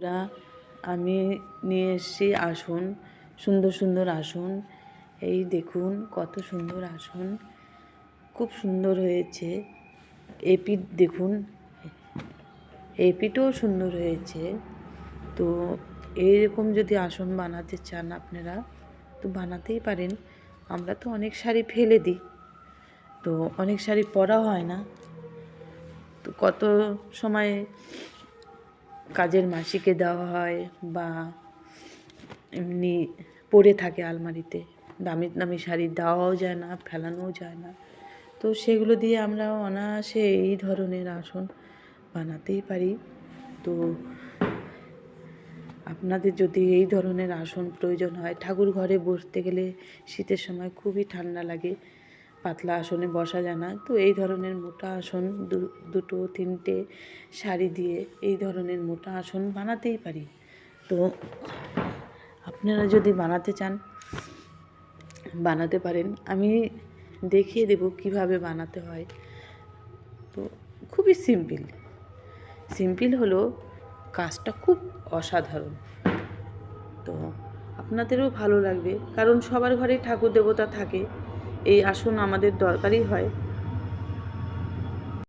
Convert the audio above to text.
বন্ধুরা, আমি নিয়ে এসেছি আসন, সুন্দর সুন্দর আসন। এই দেখুন কত সুন্দর আসন, খুব সুন্দর হয়েছে। এপিঠ দেখুন, এপিঠও সুন্দর হয়েছে। তো এইরকম যদি আসন বানাতে চান আপনারা তো বানাতেই পারেন। আমরা তো অনেক শাড়ি ফেলে দিই, তো অনেক শাড়ি পরা হয় না, তো কত সময় কাজের মাসিকে দেওয়া হয় বা এমনি পড়ে থাকে আলমারিতে, দামি দামি শাড়ি দেওয়াও যায় না, ফেলানোও যায় না। তো সেগুলো দিয়ে আমরা অনায়াসে এই ধরনের আসন বানাতেই পারি। তো আপনাদের যদি এই ধরনের আসন প্রয়োজন হয়, ঠাকুর ঘরে বসতে গেলে শীতের সময় খুবই ঠান্ডা লাগে, পাতলা আসনে বসা যায় না, তো এই ধরনের মোটা আসন দুটো তিনটে শাড়ি দিয়ে এই ধরনের মোটা আসন বানাতেই পারি। তো আপনারা যদি বানাতে চান বানাতে পারেন, আমি দেখিয়ে দেব কিভাবে বানাতে হয়। তো খুবই সিম্পল হলো, কাজটা খুব অসাধারণ। তো আপনাদেরও ভালো লাগবে, কারণ সবার ঘরেই ঠাকুর দেবতা থাকে, এই আসন আমাদের দরকারই হয়।